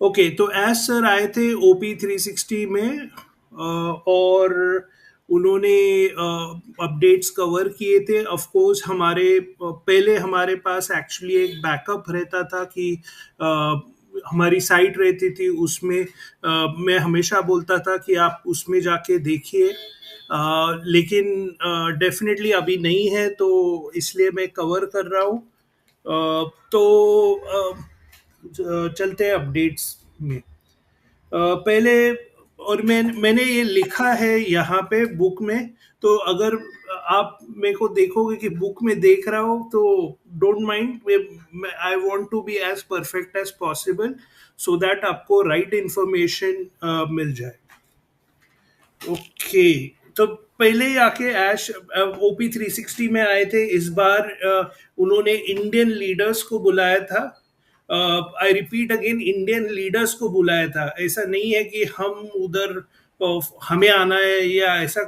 Okay, तो as sir आए थे OP 360 में, और उन्होंने अपडेट्स कवर किए थे। ऑफ कोर्स पहले हमारे पास एक्चुअली एक बैकअप रहता था कि हमारी साइट रहती थी उसमें। मैं हमेशा बोलता था कि आप उसमें जाके देखिए, लेकिन डेफिनेटली अभी नहीं है, तो इसलिए मैं कवर कर रहा हूँ। चलते हैं अपडेट्स में। पहले, और मैंने ये लिखा है यहाँ पे बुक में, तो अगर आप मेरे को देखोगे कि बुक में देख रहा हो तो don't mind. I want to be as perfect as possible, so that आपको राइट इंफॉर्मेशन मिल जाए। ओके, तो पहले ही आके ऐश OP 360 में आए थे इस बार। उन्होंने इंडियन लीडर्स को बुलाया था। I repeat again, Indian leaders को बुलाया था। ऐसा नहीं है कि हम उधर हमें आना है या ऐसा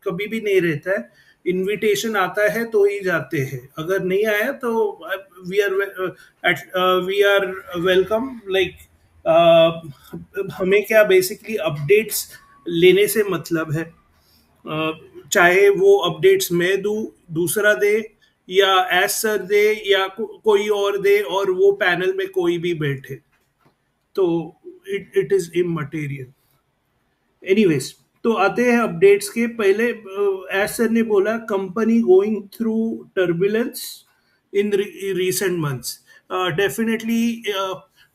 कभी भी नहीं रहता है। इनविटेशन आता है तो ही जाते हैं, अगर नहीं आया तो we are we are welcome. Like हमें क्या, बेसिकली अपडेट्स लेने से मतलब है। चाहे वो अपडेट्स मैं दूं, दूसरा दे, या एस सर दे, या कोई और दे, और वो पैनल में कोई भी बैठे, तो इट इज इमटेरियल। एनीवेज, तो आते हैं अपडेट्स के पहले। एस सर ने बोला कंपनी गोइंग थ्रू टर्बुलेंस इन recent मंथ्स। डेफिनेटली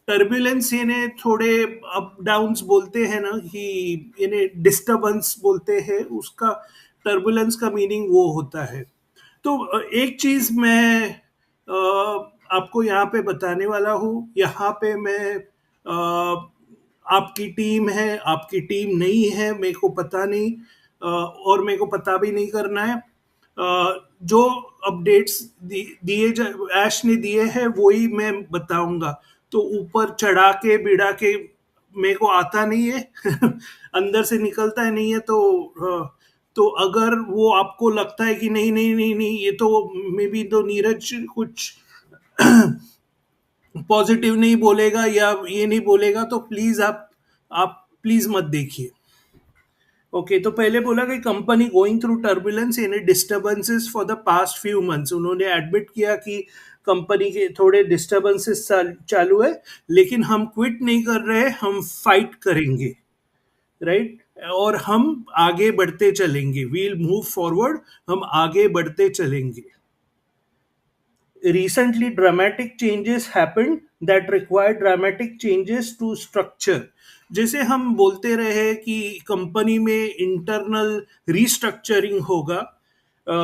टर्बुलेंस इन्हें थोड़े अप डाउन्स बोलते हैं ना, कि इन्हें डिस्टरबेंस बोलते हैं, उसका टर्बुलेंस का मीनिंग वो होता है। तो एक चीज मैं आपको यहाँ पे बताने वाला हूँ। यहाँ पे मैं आपकी टीम है, आपकी टीम नहीं है, मेरे को पता नहीं, और मेरे को पता भी नहीं करना है। जो अपडेट्स दिए ऐश ने दिए हैं वही मैं बताऊंगा। तो ऊपर चढ़ा के बिड़ा के मेरे को आता नहीं है अंदर से निकलता है नहीं है, तो अगर वो आपको लगता है कि नहीं नहीं नहीं नहीं, ये तो मे बी तो नीरज कुछ पॉजिटिव नहीं बोलेगा या ये नहीं बोलेगा, तो प्लीज आप प्लीज मत देखिए। ओके, तो पहले बोला कि company going through turbulence in disturbances for the past few months. उन्होंने एडमिट किया कि कंपनी के थोड़े डिस्टर्बेंसेस चालू है, लेकिन हम क्विट नहीं कर रहे, हम फाइट करेंगे, राइट। और हम आगे बढ़ते चलेंगे, वील मूव फॉरवर्ड, हम आगे बढ़ते चलेंगे। Recently dramatic changes happened that require dramatic changes to structure। जैसे हम बोलते रहे कि कंपनी में इंटरनल रिस्ट्रक्चरिंग होगा, अ,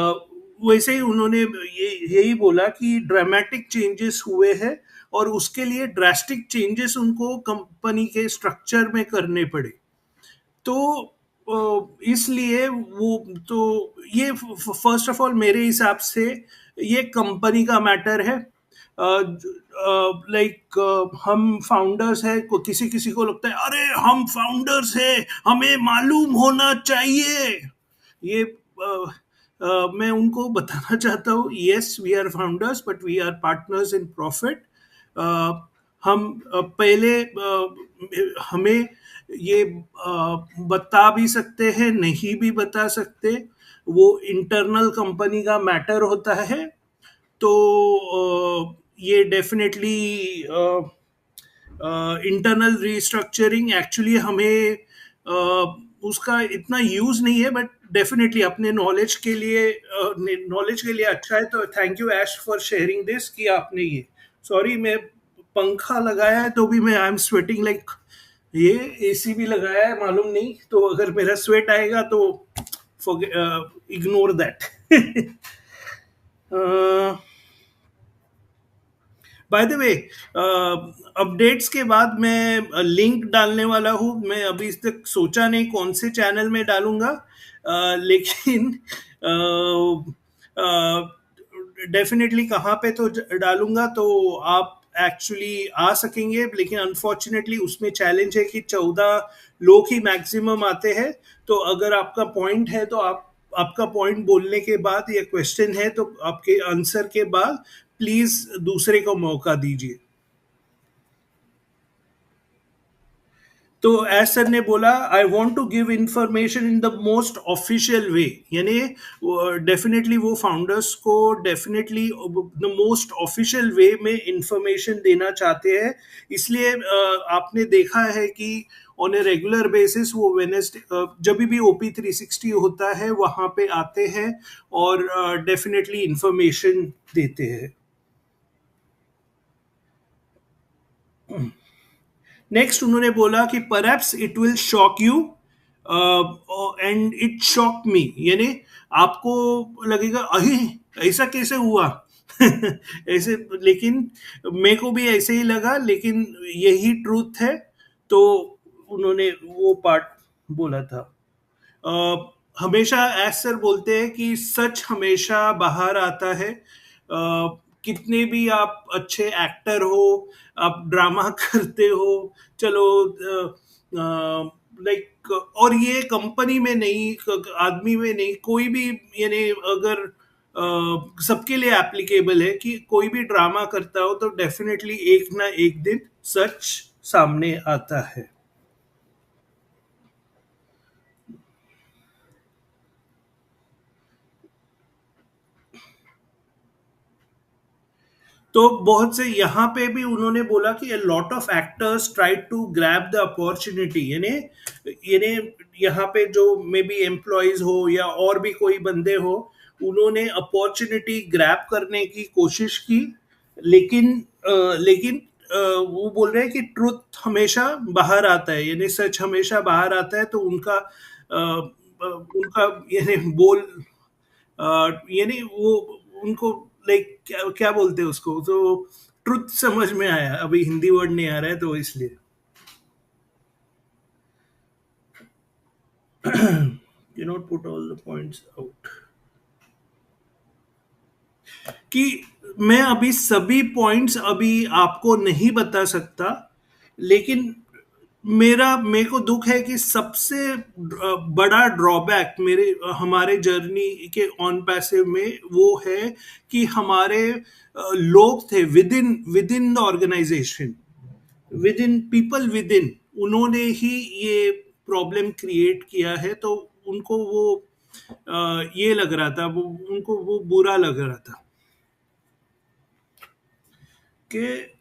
वैसे ही उन्होंने यही बोला कि ड्रामेटिक चेंजेस हुए हैं, और उसके लिए ड्रास्टिक चेंजेस उनको कंपनी के स्ट्रक्चर में करने पड़े। तो इसलिए वो, तो ये फर्स्ट ऑफ ऑल मेरे हिसाब से ये कंपनी का मैटर है। लाइक हम फाउंडर्स हैं, किसी किसी को लगता है अरे हम फाउंडर्स हैं, हमें मालूम होना चाहिए। ये मैं उनको बताना चाहता हूँ, yes we are founders but we are partners in profit. हम पहले हमें ये बता भी सकते हैं, नहीं भी बता सकते, वो इंटरनल कंपनी का मैटर होता है। तो ये डेफिनेटली इंटरनल रिस्ट्रक्चरिंग एक्चुअली हमें उसका इतना यूज नहीं है, बट डेफिनेटली अपने नॉलेज के लिए अच्छा है। तो thank you Ash for sharing this कि आपने ये, सॉरी मैं पंखा लगाया है तो भी मैं आई एम स्वेटिंग लाइक, ये एसी भी लगाया है मालूम नहीं, तो अगर मेरा स्वेट आएगा तो ignore that. By the way, updates के बाद मैं लिंक डालने वाला हूँ। मैं अभी तक सोचा नहीं कौन से चैनल में डालूंगा, लेकिन डेफिनेटली कहाँ पे तो डालूंगा, तो आप एक्चुअली आ सकेंगे। लेकिन अनफॉर्चुनेटली उसमें चैलेंज है कि 14 लोग ही मैक्सिमम आते हैं। तो अगर आपका पॉइंट है तो आपका पॉइंट बोलने के बाद या क्वेश्चन है तो आपके आंसर के बाद, प्लीज दूसरे को मौका दीजिए। तो एस सर ने बोला I want to give information in the most official way, यानी डेफिनेटली वो फाउंडर्स को definitely the most official way में इंफॉर्मेशन देना चाहते हैं। इसलिए आपने देखा है कि ऑन ए रेगुलर बेसिस वो वेनेसडे जब भी OP360 होता है वहाँ पे आते हैं और डेफिनेटली इंफॉर्मेशन देते हैं। नेक्स्ट उन्होंने बोला कि perhaps it will shock you and it shock me, यानी आपको लगेगा अरे ऐसा कैसे हुआ ऐसे, लेकिन मेरे को भी ऐसे ही लगा, लेकिन यही ट्रूथ है। तो उन्होंने वो पार्ट बोला था। हमेशा एस सर बोलते हैं कि सच हमेशा बाहर आता है। कितने भी आप अच्छे एक्टर हो, आप ड्रामा करते हो, चलो लाइक, और ये कंपनी में नहीं, आदमी में नहीं, कोई भी, यानी अगर सबके लिए एप्लीकेबल है कि कोई भी ड्रामा करता हो तो डेफिनेटली एक ना एक दिन सच सामने आता है। तो बहुत से यहाँ पे भी उन्होंने बोला कि a lot of actors tried to grab the opportunity, यानी यानी यहाँ पे जो मे बी एम्प्लॉयज हो या और भी कोई बंदे हो, उन्होंने अपॉर्चुनिटी ग्रैब करने की कोशिश की, लेकिन लेकिन वो बोल रहे हैं कि ट्रुथ हमेशा बाहर आता है, यानी सच हमेशा बाहर आता है। तो उनका यानी यानी वो उनको लाइक क्या क्या बोलते हैं उसको, तो ट्रुथ समझ में आया, अभी हिंदी वर्ड नहीं आ रहा है तो इसलिए। You not put all the points out, कि मैं अभी सभी पॉइंट्स अभी आपको नहीं बता सकता, लेकिन मेरे को दुख है कि सबसे बड़ा ड्रॉबैक मेरे हमारे जर्नी के ऑन पैसिव में वो है कि हमारे लोग थे within the organization, within people within, उन्होंने ही ये प्रॉब्लम क्रिएट किया है। तो उनको वो ये लग रहा था, वो उनको वो बुरा लग रहा था कि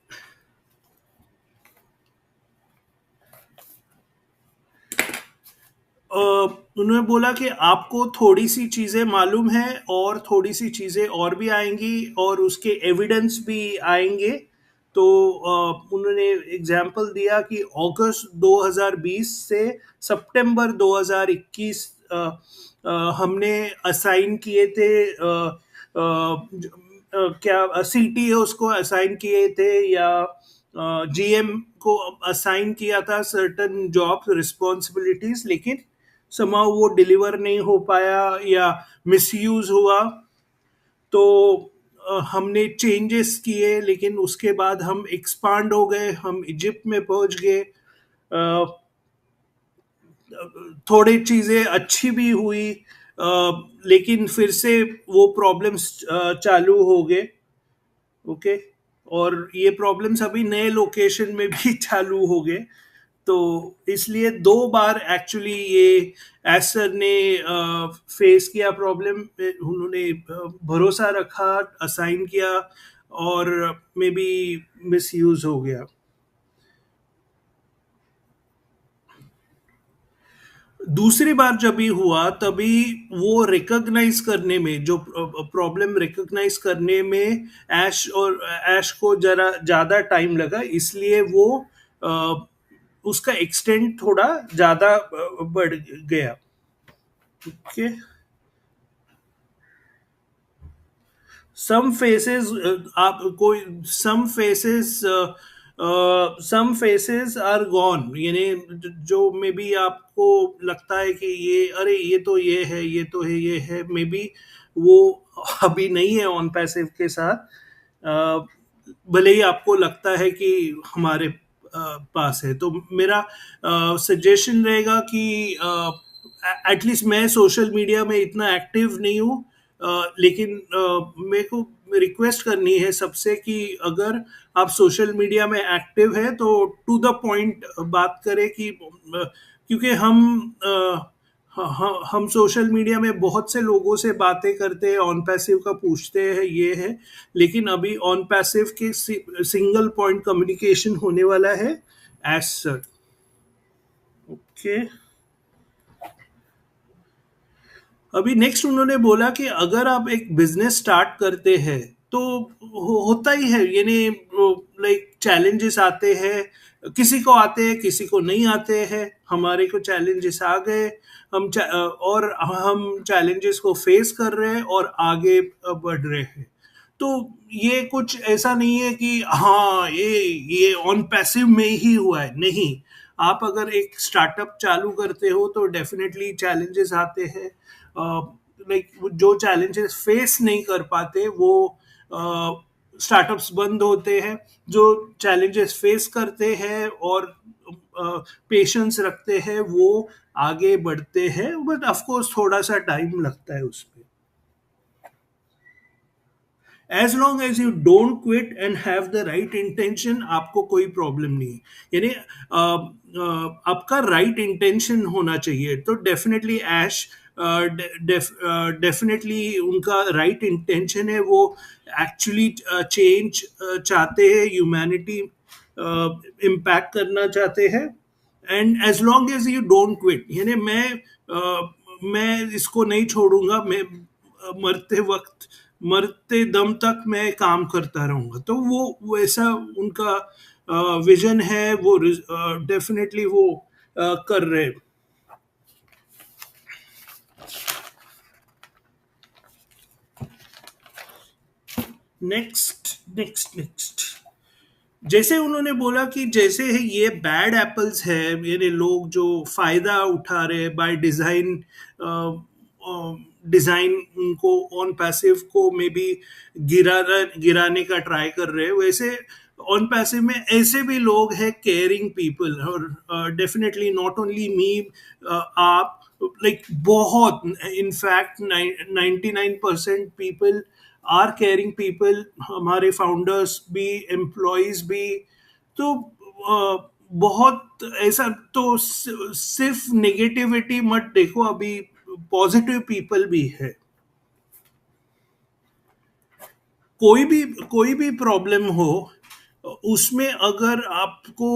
उन्होंने बोला कि आपको थोड़ी सी चीज़ें मालूम है और थोड़ी सी चीज़ें और भी आएंगी और उसके एविडेंस भी आएंगे। तो उन्होंने एग्जाम्पल दिया कि अगस्त 2020 से सितंबर 2021 हमने असाइन किए थे, क्या सीटी है उसको असाइन किए थे या जीएम को असाइन किया था सर्टन जॉब रिस्पॉन्सिबिलिटीज, लेकिन समाउ वो डिलीवर नहीं हो पाया या मिसयूज हुआ। तो हमने चेंजेस किए, लेकिन उसके बाद हम एक्सपांड हो गए, हम इजिप्ट में पहुंच गए। थोड़ी चीज़ें अच्छी भी हुई, लेकिन फिर से वो प्रॉब्लम्स चालू हो गए। ओके, और ये प्रॉब्लम्स अभी नए लोकेशन में भी चालू हो गए। तो इसलिए 2 बार एक्चुअली ये एसर ने फेस किया प्रॉब्लम। उन्होंने भरोसा रखा, असाइन किया और मे बी मिस यूज हो गया। दूसरी बार जब भी हुआ तभी वो रिकॉग्नाइज करने में, जो प्रॉब्लम रिकॉग्नाइज करने में ऐश को जरा ज्यादा टाइम लगा, इसलिए वो अ, उसका एक्सटेंट थोड़ा ज्यादा बढ़ गया। ओके, सम फेसेस आप कोई सम फेसेस आर गॉन, यानी जो मे बी आपको लगता है कि ये अरे ये तो ये है, ये तो है, ये है, मे बी वो अभी नहीं है ऑन पैसिव के साथ। भले ही आपको लगता है कि हमारे पास है। तो मेरा सजेशन रहेगा कि एटलीस्ट मैं सोशल मीडिया में इतना एक्टिव नहीं हूँ, लेकिन मेरे को रिक्वेस्ट करनी है सबसे कि अगर आप सोशल मीडिया में एक्टिव है तो टू द पॉइंट बात करें कि क्योंकि हम सोशल मीडिया में बहुत से लोगों से बातें करते हैं, ऑन पैसिव का पूछते हैं, ये है, लेकिन अभी ऑन पैसिव के सिंगल पॉइंट कम्युनिकेशन होने वाला है एज सच। ओके, अभी नेक्स्ट उन्होंने बोला कि अगर आप एक बिजनेस स्टार्ट करते हैं तो होता ही है, यानी लाइक चैलेंजेस आते हैं, किसी को आते हैं किसी को नहीं आते हैं। हमारे को चैलेंजेस आ गए, और हम चैलेंजेस को फेस कर रहे हैं और आगे बढ़ रहे हैं। तो ये कुछ ऐसा नहीं है कि हाँ ये ऑन पैसिव में ही हुआ है, नहीं। आप अगर एक स्टार्टअप चालू करते हो तो डेफिनेटली चैलेंजेस आते हैं, लाइक जो चैलेंजेस फेस नहीं कर पाते वो स्टार्टअप्स बंद होते हैं। जो चैलेंजेस फेस करते हैं और पेशेंस रखते हैं वो आगे बढ़ते हैं, बट ऑफ कोर्स थोड़ा सा टाइम लगता है उस पर। As long as you don't quit and have the right intention, आपको कोई प्रॉब्लम नहीं है। यानी आपका राइट इंटेंशन होना चाहिए। तो डेफिनेटली ऐश डेफिनेटली उनका राइट इंटेंशन है, वो एक्चुअली चेंज चाहते हैं, ह्यूमैनिटी इम्पैक्ट करना चाहते हैं। And as long as you don't quit, यानी मैं इसको नहीं छोड़ूंगा, मैं मरते वक्त, मरते दम तक मैं काम करता रहूंगा। तो वो वैसा उनका विजन है, वो डेफिनेटली वो कर रहे हैं। नेक्स्ट नेक्स्ट नेक्स्ट, जैसे उन्होंने बोला कि जैसे है ये बैड एप्पल्स है, यानी लोग जो फायदा उठा रहे हैं बाय डिजाइन, डिजाइन उनको ऑन पैसिव को मे बी गिराने का ट्राई कर रहे हैं, वैसे ऑन पैसिव में ऐसे भी लोग हैं केयरिंग पीपल। और डेफिनेटली नॉट ओनली मी, आप लाइक बहुत, in fact 99% people are caring people, हमारे फाउंडर्स भी, एम्प्लॉयज भी। तो बहुत ऐसा तो सिर्फ नेगेटिविटी मत देखो, अभी पॉजिटिव पीपल भी है। कोई भी प्रॉब्लम हो, उसमें अगर आपको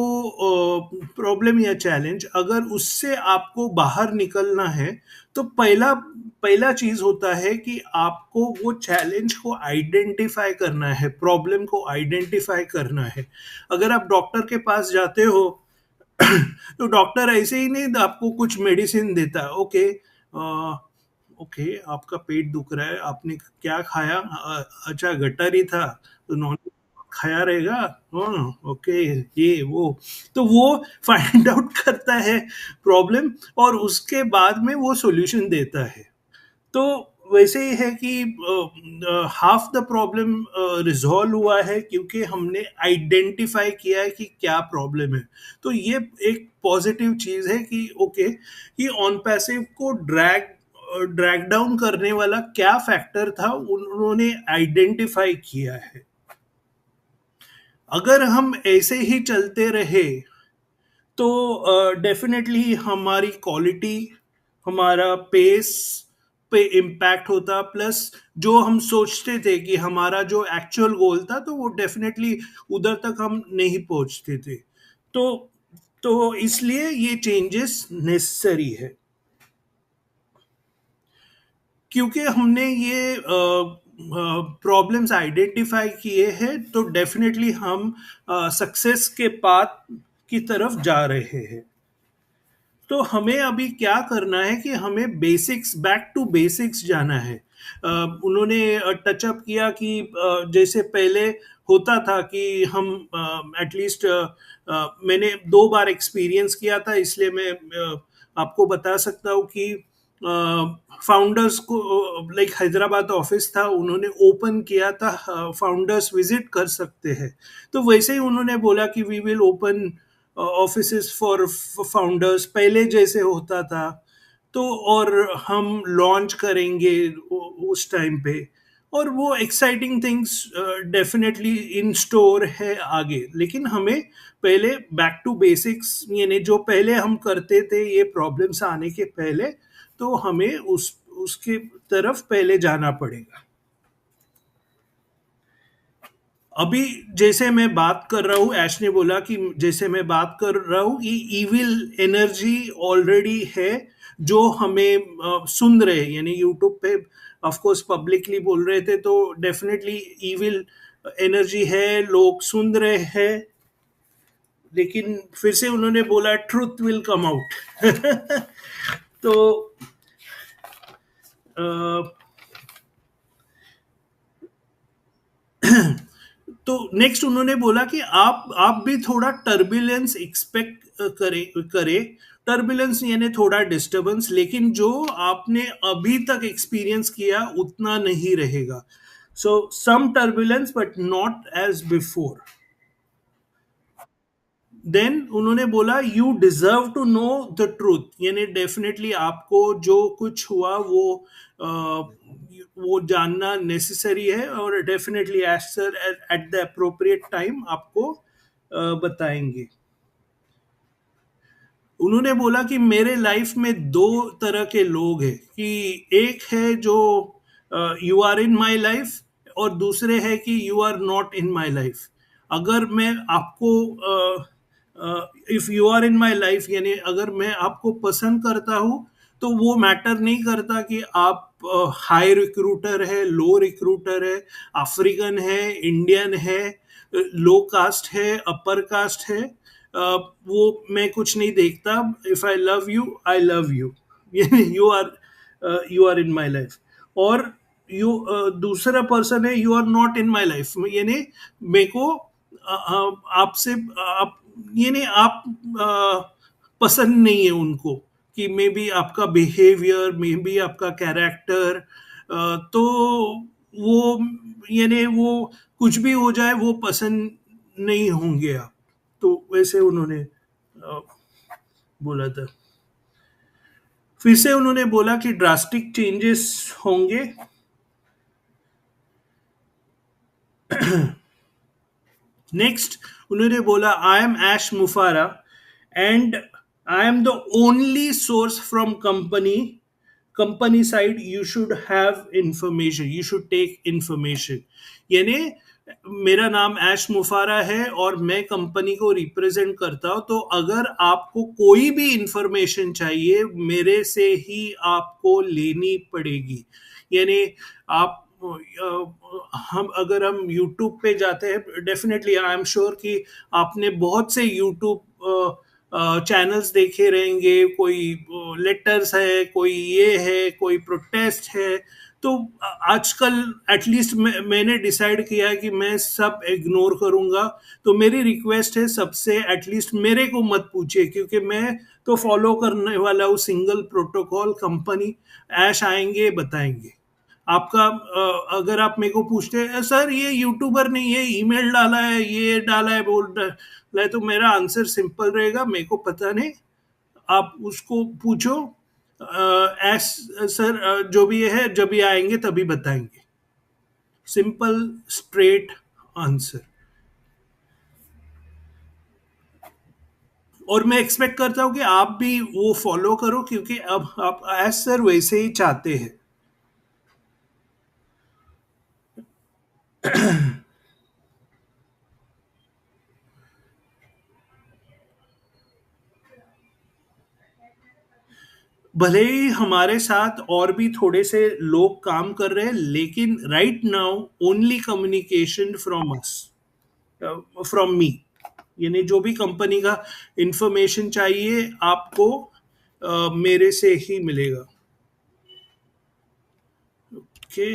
प्रॉब्लम या चैलेंज, अगर उससे आपको बाहर निकलना है तो पहला पहला चीज होता है कि आपको वो चैलेंज को आइडेंटिफाई करना है, प्रॉब्लम को आइडेंटिफाई करना है। अगर आप डॉक्टर के पास जाते हो तो डॉक्टर ऐसे ही नहीं आपको कुछ मेडिसिन देता है। ओके, ओके आपका पेट दुख रहा है, आपने क्या खाया? अच्छा गटर ही था, तो नॉन खाया रहेगा। हाँ, ओके, ये वो, तो वो फाइंड आउट करता है प्रॉब्लम और उसके बाद में वो सॉल्यूशन देता है। तो वैसे ही है कि हाफ द प्रॉब्लम रिजॉल्व हुआ है क्योंकि हमने आइडेंटिफाई किया है कि क्या प्रॉब्लम है। तो ये एक पॉजिटिव चीज है कि ओके, कि ऑन पैसिव को ड्रैग डाउन करने वाला क्या फैक्टर था उन्होंने आइडेंटिफाई किया है। अगर हम ऐसे ही चलते रहे तो डेफिनेटली हमारी क्वालिटी, हमारा पेस पे इम्पैक्ट होता, प्लस जो हम सोचते थे कि हमारा जो एक्चुअल गोल था तो वो डेफिनेटली उधर तक हम नहीं पहुंचते थे। तो तो इसलिए ये चेंजेस नेसेसरी है। क्योंकि हमने ये प्रॉब्लम्स आइडेंटिफाई किए हैं तो डेफिनेटली हम सक्सेस के पाथ की तरफ जा रहे हैं। तो हमें अभी क्या करना है कि हमें बेसिक्स, बैक टू बेसिक्स जाना है। उन्होंने टचअप किया कि जैसे पहले होता था कि हम एटलीस्ट, मैंने 2 बार एक्सपीरियंस किया था, इसलिए मैं आपको बता सकता हूँ कि फाउंडर्स को, लाइक हैदराबाद ऑफिस था, उन्होंने ओपन किया था, फाउंडर्स विजिट कर सकते हैं। तो वैसे ही उन्होंने बोला कि we will open offices for founders, पहले जैसे होता था। तो और हम लॉन्च करेंगे उस टाइम पे। और वो exciting things definitely in store है आगे, लेकिन हमें पहले बैक टू बेसिक्स, यानी जो पहले हम करते थे ये प्रॉब्लम्स आने के पहले, तो हमें उस उसके तरफ पहले जाना पड़ेगा। अभी जैसे मैं बात कर रहा हूँ, ऐश ने बोला कि जैसे मैं बात कर रहा हूँ कि इविल एनर्जी ऑलरेडी है जो हमें सुन रहे हैं, यानी यूट्यूब पे ऑफ कोर्स पब्लिकली बोल रहे थे, तो डेफिनेटली इविल एनर्जी है, लोग सुन रहे हैं। लेकिन फिर से उन्होंने बोला ट्रुथ विल कम आउट। तो अ, तो नेक्स्ट उन्होंने बोला कि आप भी थोड़ा टर्बुलेंस एक्सपेक्ट करे। टर्बुलेंस यानी थोड़ा डिस्टरबेंस, लेकिन जो आपने अभी तक एक्सपीरियंस किया उतना नहीं रहेगा। So some turbulence but not as before. Then उन्होंने बोला you deserve to know the truth, यानी डेफिनेटली आपको जो कुछ हुआ वो जानना नेसेसरी है, और definitely as sir at the appropriate time आपको बताएंगे। उन्होंने बोला कि मेरे लाइफ में दो तरह के लोग हैं, कि एक है जो you are in my life, और दूसरे है कि you are not in my life. अगर मैं आपको if you are in my life, यानी अगर मैं आपको पसंद करता हूँ, तो वो मैटर नहीं करता कि आप हाई रिक्रूटर है, लो रिक्रूटर है, अफ्रीकन है, इंडियन है, लो कास्ट है, अपर कास्ट है, वो मैं कुछ नहीं देखता। If I love you, I love you. You are in my life. और यू दूसरा पर्सन है you are not in my life, यानी मेरे को आपसे आप, यानी आप पसंद नहीं है उनको, कि मे बी आपका बिहेवियर, मे बी आपका कैरेक्टर, तो वो, यानी वो कुछ भी हो जाए वो पसंद नहीं होंगे आप। तो वैसे उन्होंने बोला था। फिर से उन्होंने बोला कि ड्रास्टिक चेंजेस होंगे। नेक्स्ट उन्होंने बोला आई एम ऐश मुफारा and I am the only source from company side, you should have information, you should take information. यानी मेरा नाम ऐश मुफारा है और मैं कंपनी को रिप्रेजेंट करता हूं, तो अगर आपको कोई भी इंफॉर्मेशन चाहिए मेरे से ही आपको लेनी पड़ेगी। यानी आप हम अगर हम YouTube पे जाते हैं, डेफिनेटली आई एम श्योर कि आपने बहुत से YouTube चैनल्स देखे रहेंगे, कोई लेटर्स है, कोई ये है, कोई प्रोटेस्ट है। तो आजकल एटलीस्ट मैंने डिसाइड किया है कि मैं सब इग्नोर करूंगा। तो मेरी रिक्वेस्ट है सबसे, एटलीस्ट मेरे को मत पूछिए, क्योंकि मैं तो फॉलो करने वाला हूँ सिंगल प्रोटोकॉल। कंपनी ऐश आएंगे बताएंगे आपका। अगर आप मेरे को पूछते हैं सर ये यूट्यूबर ने ये ईमेल डाला है, ये डाला है, बोल रहा है, तो मेरा आंसर सिंपल रहेगा, मेरे को पता नहीं, आप उसको पूछो। एस सर जो भी है जब ये आएंगे तभी बताएंगे। Simple straight answer. और मैं एक्सपेक्ट करता हूँ कि आप भी वो फॉलो करो, क्योंकि अब आप एज सर वैसे ही चाहते हैं। भले ही हमारे साथ और भी थोड़े से लोग काम कर रहे हैं, लेकिन right now only communication from us, from me. यानी जो भी कंपनी का इंफॉर्मेशन चाहिए आपको मेरे से ही मिलेगा। ओके।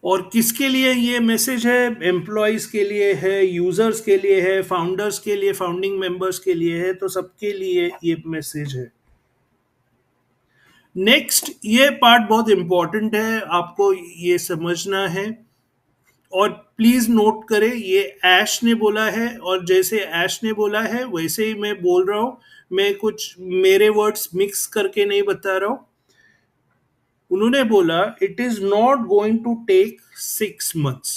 और किसके लिए ये मैसेज है? एम्प्लॉयज के लिए है, यूजर्स के लिए है, फाउंडर्स के लिए, फाउंडिंग मेंबर्स के लिए है, तो सबके लिए ये मैसेज है। नेक्स्ट ये पार्ट बहुत इंपॉर्टेंट है, आपको ये समझना है, और प्लीज नोट करें, ये ऐश ने बोला है, और जैसे ऐश ने बोला है वैसे ही मैं बोल रहा हूँ। मैं कुछ मेरे वर्ड्स मिक्स करके नहीं बता रहा हूँ। उन्होंने बोला it is not going to take 6 months,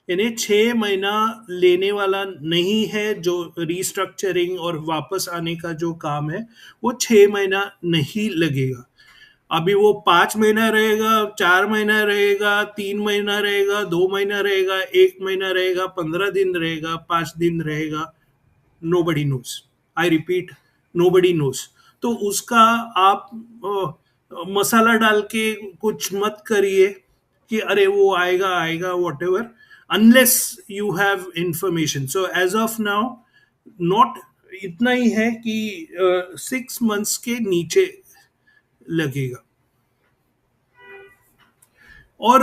यानी 6 महीना लेने वाला नहीं है। जो रिस्ट्रक्चरिंग और वापस आने का जो काम है वो 6 महीना नहीं लगेगा। अभी वो 5 महीना रहेगा, 4 महीना रहेगा, 3 महीना रहेगा, 2 महीना रहेगा, 1 महीना रहेगा, 15 दिन रहेगा, 5 दिन रहेगा, nobody knows. I repeat, nobody knows. तो उसका आप मसाला डाल के कुछ मत करिए कि अरे वो आएगा आएगा whatever, unless you have information. So as of now not, इतना ही है कि 6 months के नीचे लगेगा। और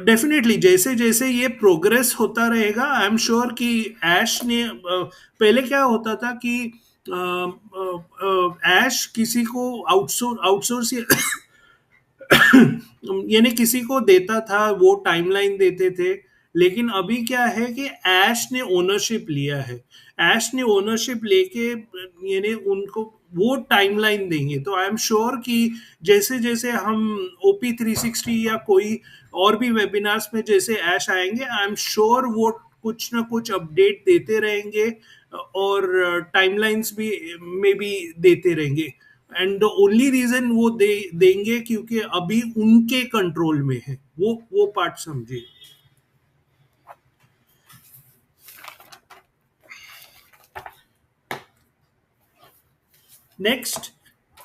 डेफिनेटली जैसे जैसे ये प्रोग्रेस होता रहेगा, आई एम श्योर कि ऐश ने पहले क्या होता था कि ऐश किसी को आउटसोर्स यानी किसी को देता था, वो टाइमलाइन देते थे। लेकिन अभी क्या है कि ऐश ने ओनरशिप लिया है। ऐश ने ओनरशिप लेके यानी उनको वो टाइमलाइन देंगे। तो आई एम श्योर कि जैसे जैसे हम OP360 या कोई और भी वेबिनार्स में जैसे ऐश आएंगे, आई एम श्योर वो कुछ ना कुछ अपडेट देते रहेंगे और टाइमलाइंस भी में भी देते रहेंगे। एंड द ओनली रीजन वो देंगे क्योंकि अभी उनके कंट्रोल में है, वो पार्ट समझिए। Next,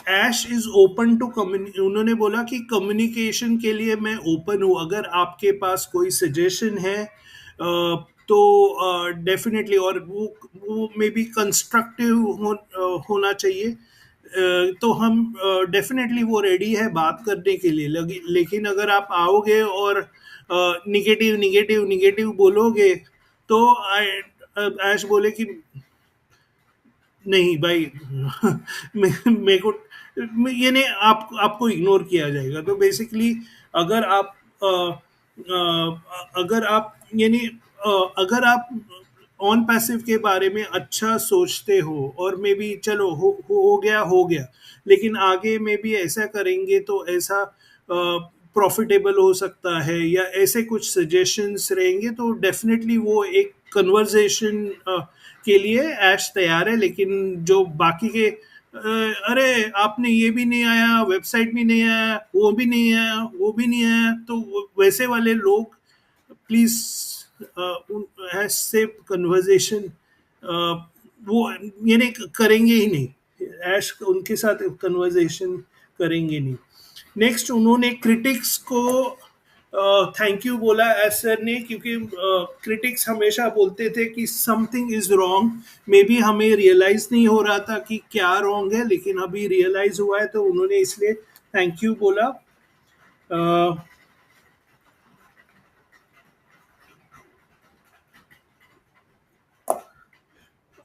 Ash is open to उन्होंने बोला कि कम्युनिकेशन के लिए मैं ओपन हूँ। अगर आपके पास कोई सजेशन है तो डेफिनेटली, और वो मे बी कंस्ट्रक्टिव होना चाहिए। तो हम डेफिनेटली वो रेडी है बात करने के लिए। लेकिन अगर आप आओगे और निगेटिव निगेटिव निगेटिव बोलोगे तो ऐश बोले कि नहीं भाई, मेरे को ये नहीं, आपको इग्नोर किया जाएगा। तो बेसिकली अगर आप अगर आप यानी अगर आप ऑन पैसिव के बारे में अच्छा सोचते हो और मे बी चलो हो गया हो गया, लेकिन आगे में भी ऐसा करेंगे तो ऐसा प्रॉफिटेबल हो सकता है, या ऐसे कुछ सजेशंस रहेंगे, तो डेफिनेटली वो एक कन्वर्सेशन के लिए ऐश तैयार है। लेकिन जो बाकी के अरे आपने ये भी नहीं आया, वेबसाइट भी नहीं आया, वो भी नहीं आया, वो भी नहीं आया, तो वैसे वाले लोग प्लीज ऐसे कन्वर्सेशन वो ये नहीं करेंगे ही नहीं। ऐश उनके साथ कन्वर्सेशन करेंगे नहीं। नेक्स्ट, उन्होंने क्रिटिक्स को थैंक यू बोला एज सर ने, क्योंकि क्रिटिक्स हमेशा बोलते थे कि something is wrong. May be हमें रियलाइज नहीं हो रहा था कि क्या रॉन्ग है, लेकिन अभी रियलाइज हुआ है, तो उन्होंने इसलिए थैंक यू बोला।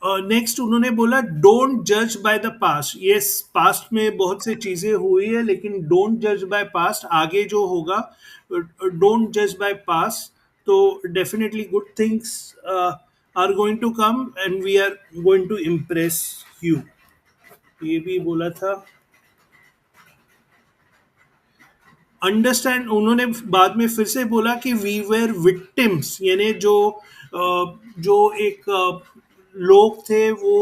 नेक्स्ट उन्होंने बोला डोंट जज by the past. Yes, past में बहुत सी चीजें हुई है, लेकिन डोंट जज बाय पास्ट, आगे जो होगा डोंट जज बाय पास्ट। तो definitely good things are going to come and we are going to impress you, ये भी बोला था। अंडरस्टैंड, उन्होंने बाद में फिर से बोला कि वी वेर विक्टिम्स, यानी जो एक लोग थे वो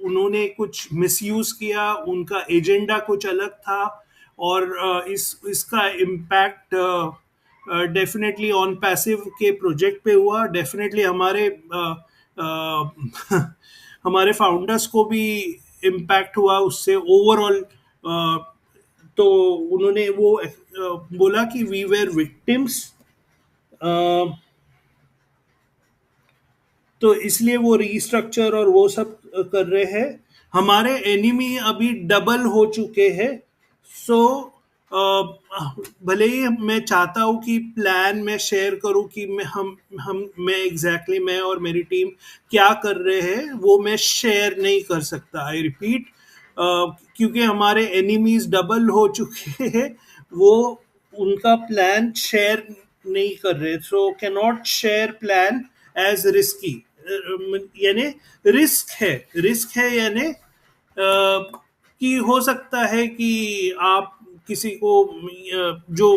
उन्होंने कुछ मिसयूज किया, उनका एजेंडा कुछ अलग था, और इसका इम्पैक्ट डेफिनेटली ऑन पैसिव के प्रोजेक्ट पे हुआ। डेफिनेटली हमारे फाउंडर्स को भी इम्पैक्ट हुआ उससे ओवरऑल। तो उन्होंने वो बोला कि वी वेर विक्टिम्स, तो इसलिए वो रीस्ट्रक्चर और वो सब कर रहे हैं। हमारे एनिमी अभी डबल हो चुके हैं। सो भले ही मैं चाहता हूँ कि प्लान मैं शेयर करूँ कि मैं एग्जैक्टली मैं और मेरी टीम क्या कर रहे हैं, वो मैं शेयर नहीं कर सकता। आई रिपीट, क्योंकि हमारे एनिमीज डबल हो चुके हैं, वो उनका प्लान शेयर नहीं कर रहे। So can not share plan as risky, यानी रिस्क है यानी कि हो सकता है कि आप किसी को जो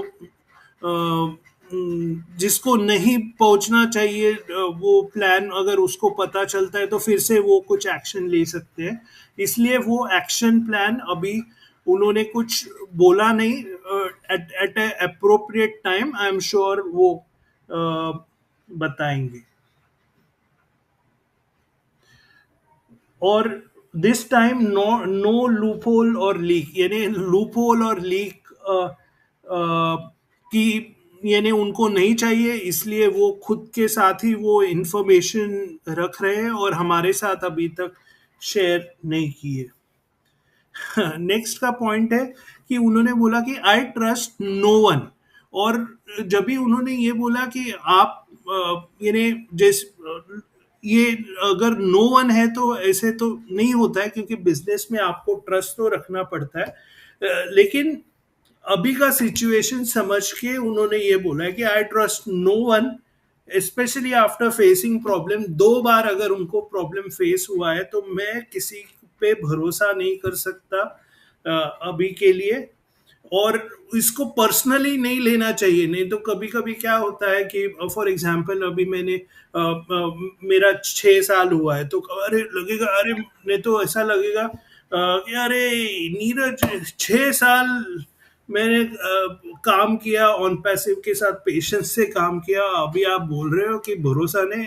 जिसको नहीं पहुंचना चाहिए वो प्लान अगर उसको पता चलता है तो फिर से वो कुछ एक्शन ले सकते हैं। इसलिए वो एक्शन प्लान अभी उन्होंने कुछ बोला नहीं। At at appropriate time I am sure वो बताएंगे। और this time no no loophole और लीक, यानी लूप होल और लीक की यानी उनको नहीं चाहिए, इसलिए वो खुद के साथ ही वो इंफॉर्मेशन रख रहे हैं और हमारे साथ अभी तक शेयर नहीं किए। नेक्स्ट का पॉइंट है कि उन्होंने बोला कि आई ट्रस्ट नो वन। और जब भी उन्होंने ये बोला कि आप यानी ये अगर नो वन है तो ऐसे तो नहीं होता है, क्योंकि बिजनेस में आपको ट्रस्ट तो रखना पड़ता है। लेकिन अभी का सिचुएशन समझ के उन्होंने ये बोला है कि I trust no one, specially after facing problem. दो बार अगर उनको प्रॉब्लम फेस हुआ है तो मैं किसी पे भरोसा नहीं कर सकता अभी के लिए। और इसको पर्सनली नहीं लेना चाहिए, नहीं तो कभी कभी क्या होता है कि फॉर एग्जांपल अभी मैंने मेरा 6 साल हुआ है तो अरे लगेगा, अरे नहीं तो ऐसा लगेगा कि अरे नीरज 6 साल मैंने काम किया ऑन पैसिव के साथ, पेशेंस से काम किया, अभी आप बोल रहे हो कि भरोसा नहीं।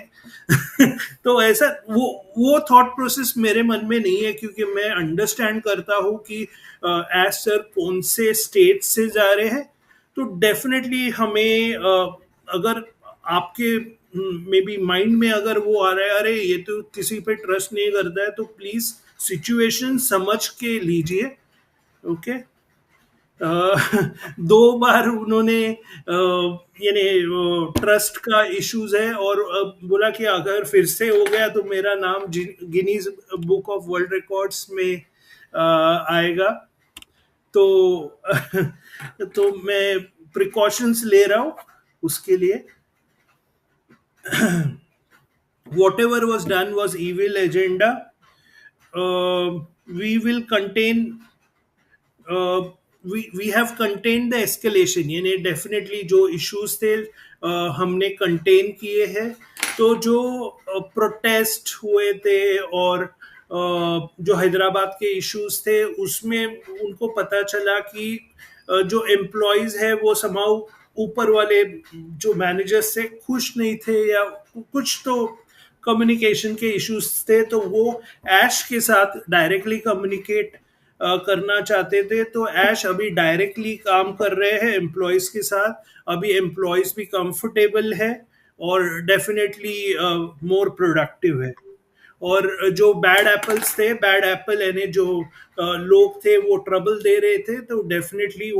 तो ऐसा वो थॉट प्रोसेस मेरे मन में नहीं है, क्योंकि मैं अंडरस्टैंड करता हूँ कि एज सर कौन से स्टेट से जा रहे हैं। तो डेफिनेटली हमें अगर आपके मे बी माइंड में अगर वो आ रहा है अरे ये तो किसी पे ट्रस्ट नहीं करता है, तो प्लीज सिचुएशन समझ के लीजिए। ओके। दो बार उन्होंने यानी ट्रस्ट का इश्यूज है और बोला कि अगर फिर से हो गया तो मेरा नाम Guinness book of world records में आएगा। तो तो मैं प्रिकॉशंस ले रहा हूँ उसके लिए। Whatever was done was evil agenda. We will contain we have contain the escalation, यानी डेफिनेटली जो इश्यूज थे हमने कंटेन किए हैं। तो जो प्रोटेस्ट हुए थे और जो हैदराबाद के इश्यूज थे उसमें उनको पता चला कि जो एम्प्लॉयज है वो समाउ ऊपर वाले जो मैनेजर्स से खुश नहीं थे, या कुछ तो कम्युनिकेशन के इश्यूज थे, तो वो ऐश के साथ डायरेक्टली कम्युनिकेट करना चाहते थे। तो ऐश अभी डायरेक्टली काम कर रहे हैं एम्प्लॉयज के साथ, अभी एम्प्लॉयज भी कंफर्टेबल है और डेफिनेटली मोर प्रोडक्टिव है। और जो बैड एप्पल्स थे, बैड एप्पल यानी जो लोग थे वो ट्रबल दे रहे थे, तो डेफिनेटली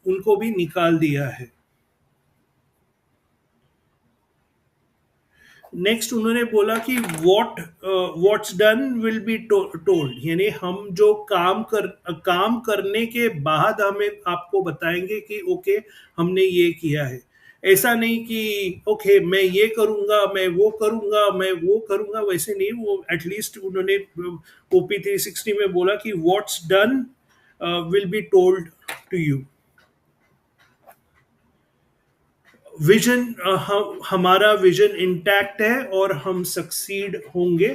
उनको भी निकाल दिया है। नेक्स्ट उन्होंने बोला कि what's done will be told, यानी हम जो काम करने के बाद हमें आपको बताएंगे कि ओके हमने ये किया है। ऐसा नहीं कि ओके मैं ये करूंगा, मैं वो करूंगा, मैं वो करूंगा, वैसे नहीं। वो एटलीस्ट उन्होंने OP360 में बोला कि what's done will be told to you. Vision हमारा विजन इंटैक्ट है और हम सक्सीड होंगे।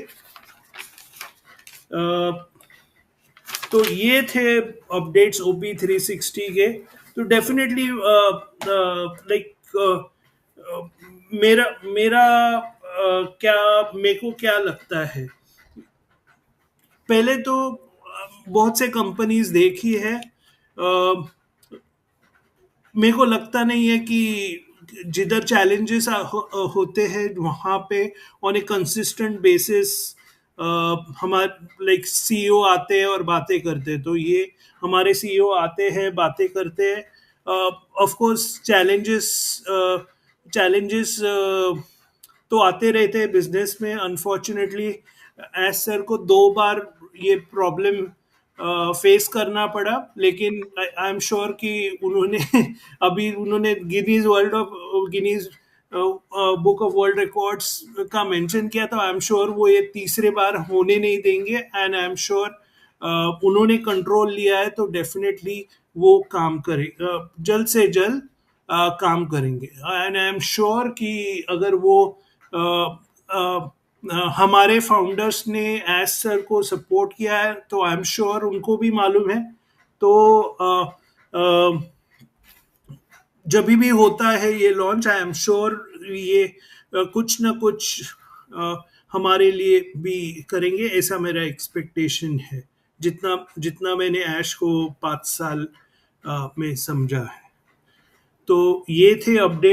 तो ये थे अपडेट्स OP360 के। तो डेफिनेटली लाइक मेरा मेरा क्या मेरे को क्या लगता है, पहले तो बहुत से कंपनीज देखी है। मेरे को लगता नहीं है कि जिधर चैलेंजेस होते हैं वहाँ पे ऑन ए कंसिस्टेंट बेसिस हमारे लाइक CEO आते हैं और बातें करते हैं। तो ये हमारे CEO आते हैं, बातें करते हैं। ऑफ कोर्स चैलेंजेस तो आते रहते हैं बिजनेस में। अनफॉर्चुनेटली एज सर को 2 बार ये प्रॉब्लम फेस करना पड़ा, लेकिन आई एम श्योर कि उन्होंने अभी उन्होंने Guinness book of world records का मेंशन किया, तो आई एम श्योर वो ये तीसरे बार होने नहीं देंगे। एंड आई एम श्योर उन्होंने कंट्रोल लिया है तो डेफिनेटली वो काम करे, जल्द से जल्द काम करेंगे। एंड आई एम श्योर कि अगर वो अ, अ, हमारे फाउंडर्स ने एस सर को सपोर्ट किया है तो आई एम श्योर उनको भी मालूम है। तो जब भी होता है ये लॉन्च, आई एम श्योर ये कुछ ना कुछ अ, हमारे लिए भी करेंगे, ऐसा मेरा एक्सपेक्टेशन है, जितना जितना मैंने ऐश को 5 साल में समझा है। तो ये थे अपडेट।